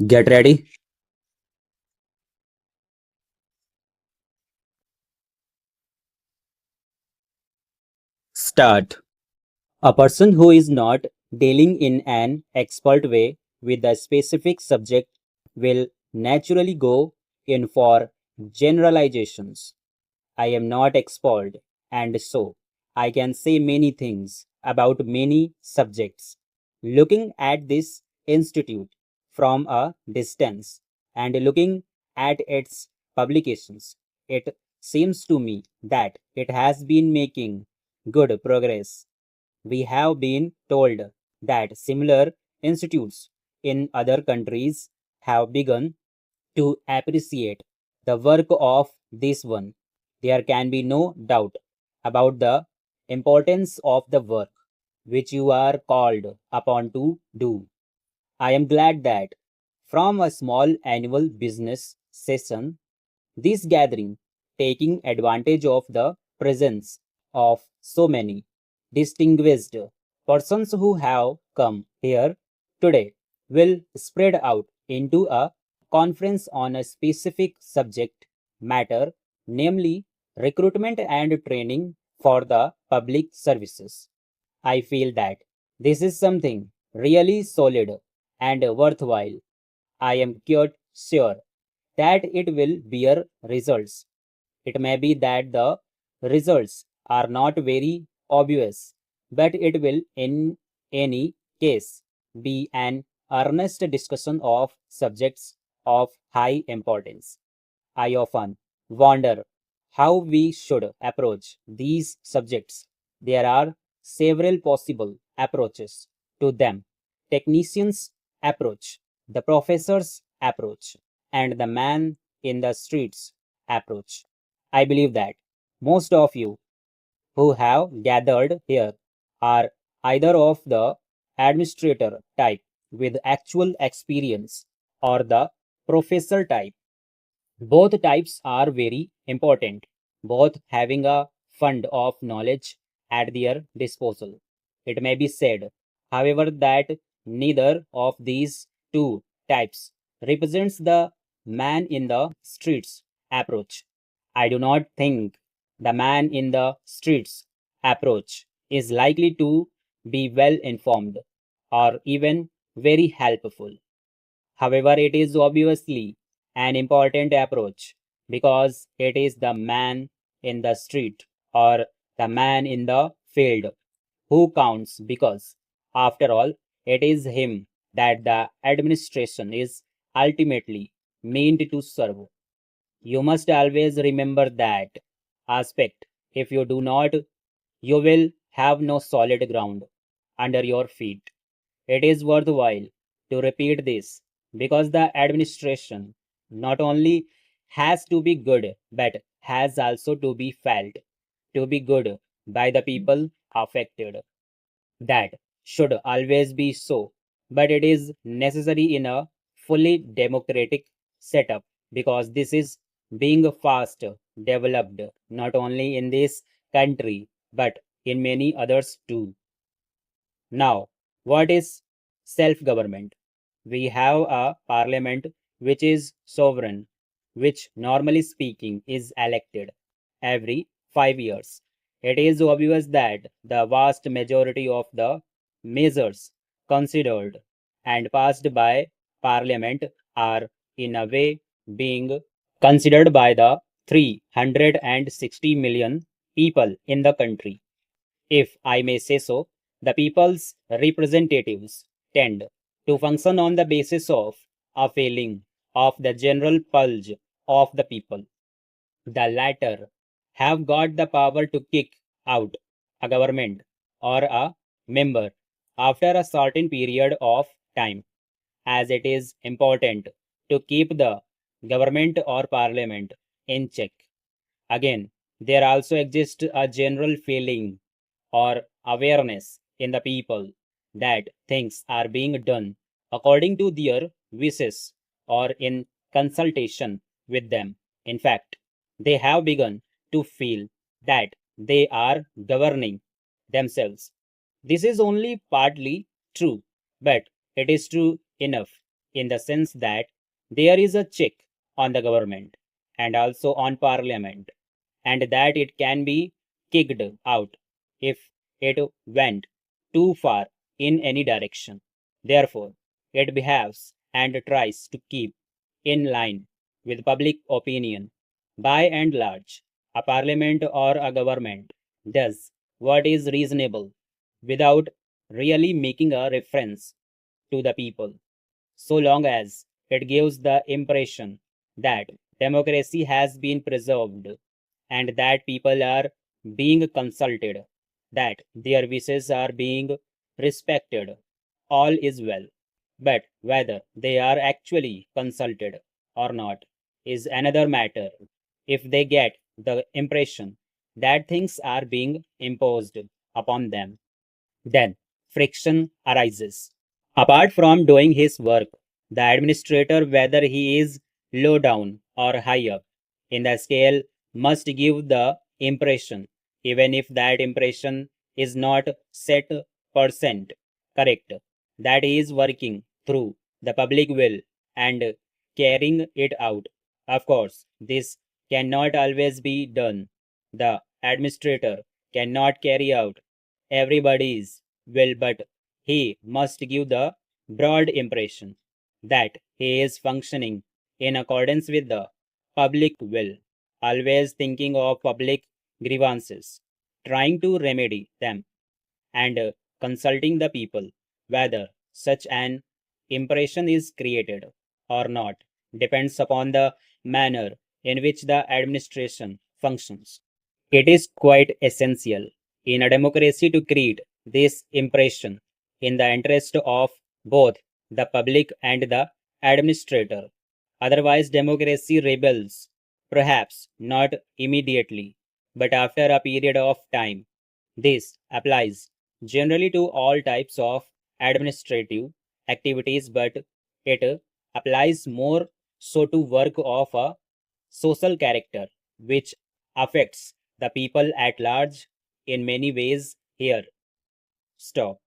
Get ready. Start. A person who is not dealing in an expert way with a specific subject will naturally go in for generalizations. I am not expert, and so I can say many things about many subjects. Looking at this institute from a distance and looking at its publications, it seems to me that it has been making good progress. We have been told that similar institutes in other countries have begun to appreciate the work of this one. There can be no doubt about the importance of the work which you are called upon to do. I am glad that from a small annual business session, this gathering, taking advantage of the presence of so many distinguished persons who have come here today, will spread out into a conference on a specific subject matter, namely recruitment and training for the public services. I feel that this is something really solid and worthwhile. I am quite sure that it will bear results. It may be that the results are not very obvious, but it will, in any case, be an earnest discussion of subjects of high importance. I often wonder how we should approach these subjects. There are several possible approaches to them: technicians' approach, the professor's approach, and the man in the streets approach. I believe that most of you who have gathered here are either of the administrator type with actual experience or the professor type. Both types are very important, both having a fund of knowledge at their disposal. It may be said, however, that neither of these two types represents the man in the streets approach. I do not think the man in the streets approach is likely to be well informed or even very helpful. However, it is obviously an important approach because it is the man in the street or the man in the field who counts, because, after all, it is him that the administration is ultimately meant to serve. You must always remember that aspect. If you do not, you will have no solid ground under your feet. It is worthwhile to repeat this because the administration not only has to be good but has also to be felt to be good by the people affected. That should always be so, but it is necessary in a fully democratic setup because this is being fast developed not only in this country but in many others too. Now, what is self government? We have a parliament which is sovereign, which normally speaking is elected every 5 years. It is obvious that the vast majority of the measures considered and passed by parliament are in a way being considered by the 360 million people in the country. If I may say so, the people's representatives tend to function on the basis of a feeling of the general pulse of the people. The latter have got the power to kick out a government or a member after a certain period of time, as it is important to keep the government or parliament in check. Again, there also exists a general feeling or awareness in the people that things are being done according to their wishes or in consultation with them. In fact, they have begun to feel that they are governing themselves. This is only partly true, but it is true enough in the sense that there is a check on the government and also on parliament, and that it can be kicked out if it went too far in any direction. Therefore, it behaves and tries to keep in line with public opinion. By and large, a parliament or a government does what is reasonable without really making a reference to the people, so long as it gives the impression that democracy has been preserved and that people are being consulted, that their wishes are being respected, all is well. But whether they are actually consulted or not is another matter. If they get the impression that things are being imposed upon them, then friction arises. Apart from doing his work, the administrator, whether he is low down or high up in the scale, must give the impression, even if that impression is not set percent correct, that he is working through the public will and carrying it out. Of course, this cannot always be done. The administrator cannot carry out everybody's will, but he must give the broad impression that he is functioning in accordance with the public will, always thinking of public grievances, trying to remedy them, and consulting the people. Whether such an impression is created or not depends upon the manner in which the administration functions. It is quite essential in a democracy to create this impression in the interest of both the public and the administrator. Otherwise, democracy rebels, perhaps not immediately, but after a period of time. This applies generally to all types of administrative activities, but it applies more so to work of a social character, which affects the people at large in many ways. Here, stop.